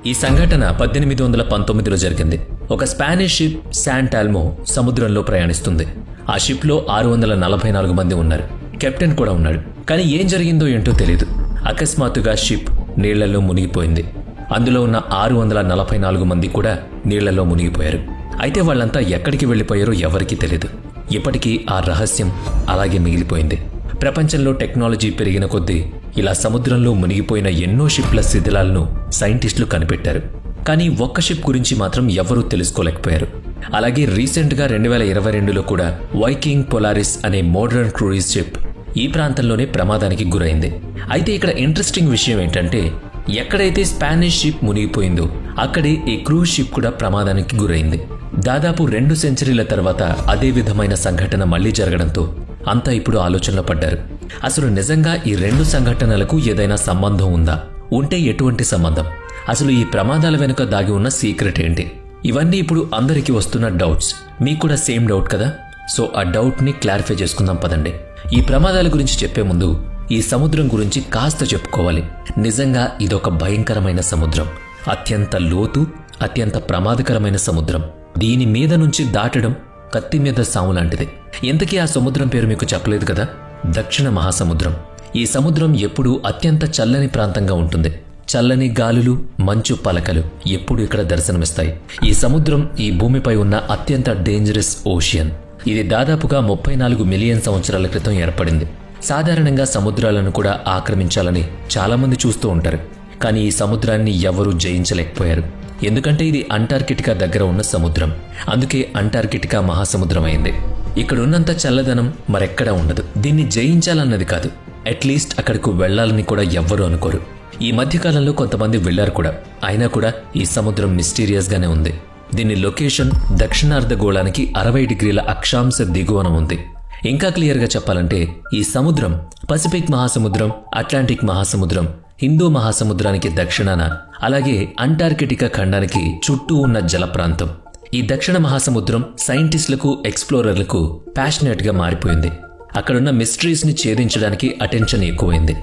ఈ సంఘటన 1819లో జరిగింది. ఒక స్పానిష్ షిప్ శాంటాల్మో సముద్రంలో ప్రయాణిస్తుంది. ఆ షిప్లో 644 మంది ఉన్నారు. కెప్టెన్ కూడా ఉన్నాడు. కానీ ఏం జరిగిందో ఏంటో తెలియదు. అకస్మాత్తుగా షిప్ నీళ్లలో మునిగిపోయింది. అందులో ఉన్న 644 మంది కూడా నీళ్లలో మునిగిపోయారు. అయితే వాళ్ళంతా ఎక్కడికి వెళ్లిపోయారో ఎవరికీ తెలియదు. ఇప్పటికీ ఆ రహస్యం అలాగే మిగిలిపోయింది. ప్రపంచంలో టెక్నాలజీ పెరిగిన కొద్దీ ఇలా సముద్రంలో మునిగిపోయిన ఎన్నో షిప్ల శిథిలాలను సైంటిస్టులు కనిపెట్టారు. కానీ ఒక్క షిప్ గురించి మాత్రం ఎవరూ తెలుసుకోలేకపోయారు. అలాగే రీసెంట్గా 2022లో కూడా వైకింగ్ పొలారిస్ అనే మోడర్న్ క్రూయిజ్ షిప్ ఈ ప్రాంతంలోనే ప్రమాదానికి గురైంది. అయితే ఇక్కడ ఇంట్రెస్టింగ్ విషయం ఏంటంటే, ఎక్కడైతే స్పానిష్ షిప్ మునిగిపోయిందో అక్కడే ఈ క్రూజ్ షిప్ కూడా ప్రమాదానికి గురైంది. దాదాపు 2 సెంచరీల తర్వాత అదే విధమైన సంఘటన మళ్లీ జరగడంతో అంతా ఇప్పుడు ఆలోచనలో పడ్డారు. అసలు నిజంగా ఈ 2 సంఘటనలకు ఏదైనా సంబంధం ఉందా? ఉంటే ఎటువంటి సంబంధం? అసలు ఈ ప్రమాదాల వెనుక దాగి ఉన్న సీక్రెట్ ఏంటి? ఇవన్నీ ఇప్పుడు అందరికీ వస్తున్న డౌట్స్. మీకు కూడా సేమ్ డౌట్ కదా? సో ఆ డౌట్ని క్లారిఫై చేసుకుందాం పదండి. ఈ ప్రమాదాల గురించి చెప్పే ముందు ఈ సముద్రం గురించి కాస్త చెప్పుకోవాలి. నిజంగా ఇదొక భయంకరమైన సముద్రం. అత్యంత లోతు, అత్యంత ప్రమాదకరమైన సముద్రం. దీని మీద నుంచి దాటడం కత్తి మీద సాము లాంటిది. ఎంతకీ ఆ సముద్రం పేరు మీకు చెప్పలేదు కదా? దక్షిణ మహాసముద్రం. ఈ సముద్రం ఎప్పుడూ అత్యంత చల్లని ప్రాంతంగా ఉంటుంది. చల్లని గాలులు, మంచు పలకలు ఎప్పుడు ఇక్కడ దర్శనమిస్తాయి. ఈ సముద్రం ఈ భూమిపై ఉన్న అత్యంత డేంజరస్ ఓషియన్. ఇది దాదాపుగా 34 మిలియన్ సంవత్సరాల క్రితం ఏర్పడింది. సాధారణంగా సముద్రాలను కూడా ఆక్రమించాలని చాలామంది చూస్తూ ఉంటారు. కానీ ఈ సముద్రాన్ని ఎవరూ జయించలేకపోయారు. ఎందుకంటే ఇది అంటార్కిటికా దగ్గర ఉన్న సముద్రం. అందుకే అంటార్కిటికా మహాసముద్రం అయింది. ఇక్కడున్నంత చల్లదనం మరెక్కడా ఉండదు. దీన్ని జయించాలన్నది కాదు, అట్లీస్ట్ అక్కడకు వెళ్లాలని కూడా ఎవ్వరూ అనుకోరు. ఈ మధ్యకాలంలో కొంతమంది వెళ్లారు కూడా. అయినా కూడా ఈ సముద్రం మిస్టీరియస్ గానే ఉంది. దీని లొకేషన్ దక్షిణార్ధగోళానికి 60 డిగ్రీల అక్షాంశ దిగువన ఉంది. ఇంకా క్లియర్గా చెప్పాలంటే ఈ సముద్రం పసిఫిక్ మహాసముద్రం, అట్లాంటిక్ మహాసముద్రం, హిందూ మహాసముద్రానికి దక్షిణాన, అలాగే అంటార్కిటికా ఖండానికి చుట్టూ ఉన్న జల ప్రాంతం. ఈ దక్షిణ మహాసముద్రం సైంటిస్టులకు, ఎక్స్ప్లోరర్లకు ప్యాషనేట్ గా మారిపోయింది. అక్కడున్న మిస్టరీస్ ని ఛేదించడానికి అటెన్షన్ ఎక్కువైంది.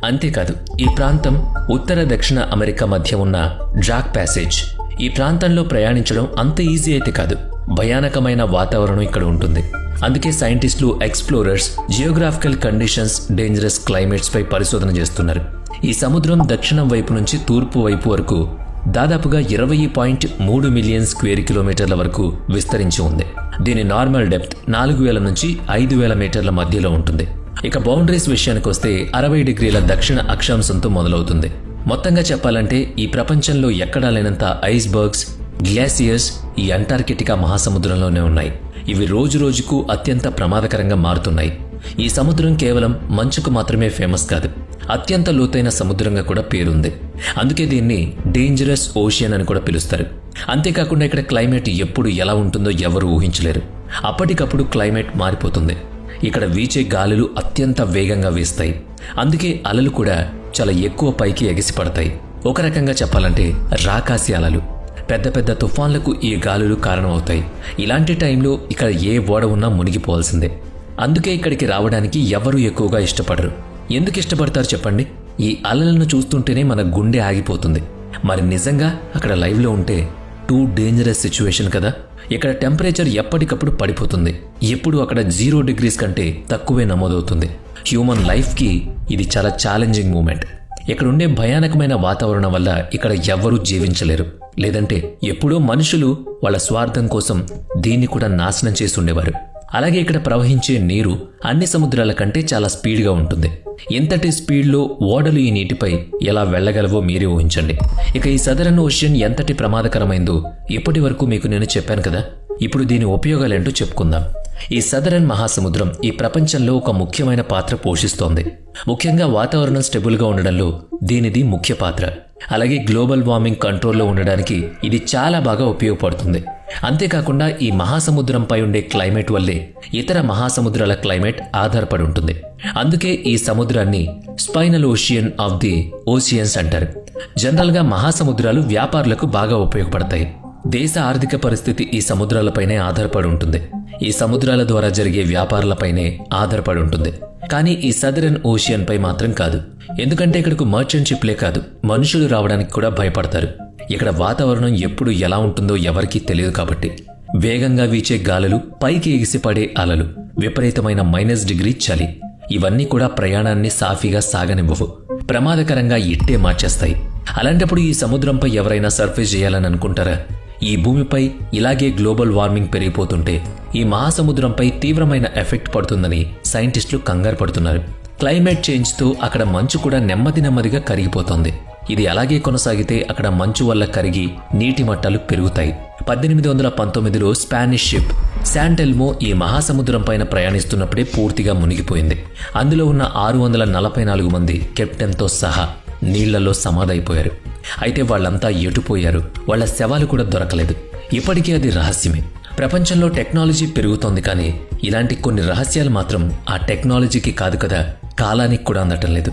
అంతేకాదు ఈ ప్రాంతం ఉత్తర దక్షిణ అమెరికా మధ్య ఉన్న డ్రాక్ ప్యాసేజ్. ఈ ప్రాంతంలో ప్రయాణించడం అంత ఈజీ అయితే కాదు. భయానకమైన వాతావరణం ఇక్కడ ఉంటుంది. అందుకే సైంటిస్టులు, explorers geographical conditions, dangerous climates పై పరిశోధన చేస్తున్నారు. ఈ సముద్రం దక్షిణం వైపు నుంచి తూర్పు వైపు వరకు దాదాపుగా 20.3 మిలియన్ స్క్వేర్ కిలోమీటర్ల వరకు విస్తరించి ఉంది. దీని నార్మల్ డెప్త్ 4000 నుంచి 5000 మీటర్ల మధ్యలో ఉంటుంది. ఇక బౌండరీస్ విషయానికి వస్తే 60 డిగ్రీల దక్షిణ అక్షాంశంతో మొదలవుతుంది. మొత్తంగా చెప్పాలంటే ఈ ప్రపంచంలో ఎక్కడా లేనంత ఐస్బర్గ్స్, గ్లాసియర్స్ ఈ అంటార్కిటికా మహాసముద్రంలోనే ఉన్నాయి. ఇవి రోజు రోజుకు అత్యంత ప్రమాదకరంగా మారుతున్నాయి. ఈ సముద్రం కేవలం మంచుకు మాత్రమే ఫేమస్ కాదు, అత్యంత లోతైన సముద్రంగా కూడా పేరుంది. అందుకే దీన్ని డేంజరస్ ఓషియన్ అని కూడా పిలుస్తారు. అంతేకాకుండా ఇక్కడ క్లైమేట్ ఎప్పుడు ఎలా ఉంటుందో ఎవరు ఊహించలేరు. అప్పటికప్పుడు క్లైమేట్ మారిపోతుంది. ఇక్కడ వీచే గాలులు అత్యంత వేగంగా వీస్తాయి. అందుకే అలలు కూడా చాలా ఎక్కువ పైకి ఎగిసి పడతాయి. ఒక రకంగా చెప్పాలంటే రాకాసి అలలు. పెద్ద పెద్ద తుఫాన్లకు ఈ గాలులు కారణమవుతాయి. ఇలాంటి టైంలో ఇక్కడ ఏ ఓడ ఉన్నా మునిగిపోవాల్సిందే. అందుకే ఇక్కడికి రావడానికి ఎవరూ ఎక్కువగా ఇష్టపడరు. ఎందుకు ఇష్టపడతారు చెప్పండి? ఈ అలలను చూస్తుంటేనే మన గుండె ఆగిపోతుంది. మరి నిజంగా అక్కడ లైవ్లో ఉంటే టూ డేంజరస్ సిచ్యువేషన్ కదా. ఇక్కడ టెంపరేచర్ ఎప్పటికప్పుడు పడిపోతుంది. ఎప్పుడు అక్కడ 0 డిగ్రీస్ కంటే తక్కువే నమోదవుతుంది. హ్యూమన్ లైఫ్కి ఇది చాలా ఛాలెంజింగ్ మూమెంట్. ఇక్కడ ఉండే భయానకమైన వాతావరణం వల్ల ఇక్కడ ఎవ్వరూ జీవించలేరు. లేదంటే ఎప్పుడో మనుషులు వాళ్ళ స్వార్థం కోసం దీన్ని కూడా నాశనం చేసి ఉండేవారు. అలాగే ఇక్కడ ప్రవహించే నీరు అన్ని సముద్రాల కంటే చాలా స్పీడ్గా ఉంటుంది. ఎంతటి స్పీడ్లో ఓడలు ఈ నీటిపై ఎలా వెళ్లగలవో మీరే ఊహించండి. ఇక ఈ సదరన్ ఓషియన్ ఎంతటి ప్రమాదకరమైందో ఇప్పటి వరకు మీకు నేను చెప్పాను కదా. ఇప్పుడు దీని ఉపయోగాలేంటో చెప్పుకుందాం. ఈ సదరన్ మహాసముద్రం ఈ ప్రపంచంలో ఒక ముఖ్యమైన పాత్ర పోషిస్తోంది. ముఖ్యంగా వాతావరణం స్టెబుల్గా ఉండడంలో దీనిది ముఖ్య పాత్ర. అలాగే గ్లోబల్ వార్మింగ్ కంట్రోల్లో ఉండడానికి ఇది చాలా బాగా ఉపయోగపడుతుంది. అంతేకాకుండా ఈ మహాసముద్రంపై ఉండే క్లైమేట్ వల్లే ఇతర మహాసముద్రాల క్లైమేట్ ఆధారపడి ఉంటుంది. అందుకే ఈ సముద్రాన్ని spinal ocean of the oceans అంటారు. జనరల్గా మహాసముద్రాలు వ్యాపారులకు బాగా ఉపయోగపడతాయి. దేశ ఆర్థిక పరిస్థితి ఈ సముద్రాలపైనే ఆధారపడి ఉంటుంది. ఈ సముద్రాల ద్వారా జరిగే వ్యాపారాలపైనే ఆధారపడి ఉంటుంది. కానీ ఈ సదరన్ ఓషియన్ పై మాత్రం కాదు. ఎందుకంటే ఇక్కడకు మర్చెంట్ షిప్లే కాదు, మనుషులు రావడానికి కూడా భయపడతారు. ఇక్కడ వాతావరణం ఎప్పుడు ఎలా ఉంటుందో ఎవరికీ తెలియదు కాబట్టి. వేగంగా వీచే గాలులు, పైకి ఎగిసిపడే అలలు, విపరీతమైన -డిగ్రీ చలి, ఇవన్నీ కూడా ప్రయాణాన్ని సాఫీగా సాగనివ్వవు, ప్రమాదకరంగా ఇట్టే మార్చేస్తాయి. అలాంటప్పుడు ఈ సముద్రంపై ఎవరైనా సర్ఫేస్ చేయాలని అనుకుంటారా? ఈ భూమిపై ఇలాగే గ్లోబల్ వార్మింగ్ పెరిగిపోతుంటే ఈ మహాసముద్రంపై తీవ్రమైన ఎఫెక్ట్ పడుతుందని సైంటిస్టులు కంగారు పడుతున్నారు. క్లైమేట్ చేంజ్తో అక్కడ మంచు కూడా నెమ్మదిగా కరిగిపోతోంది. ఇది అలాగే కొనసాగితే అక్కడ మంచు వల్ల కరిగి నీటి మట్టాలు పెరుగుతాయి. 1819లో స్పానిష్ షిప్ శాంటెల్మో ఈ మహాసముద్రం పైన ప్రయాణిస్తున్నప్పుడే పూర్తిగా మునిగిపోయింది. అందులో ఉన్న 644 మంది కెప్టెన్తో సహా నీళ్లలో సమాధైపోయారు. అయితే వాళ్ళంతా ఎటుపోయారు? వాళ్ల శవాలు కూడా దొరకలేదు. ఇప్పటికీ అది రహస్యమే. ప్రపంచంలో టెక్నాలజీ పెరుగుతోంది, కానీ ఇలాంటి కొన్ని రహస్యాలు మాత్రం ఆ టెక్నాలజీకి కాదు కదా, కాలానికి కూడా అందటం లేదు.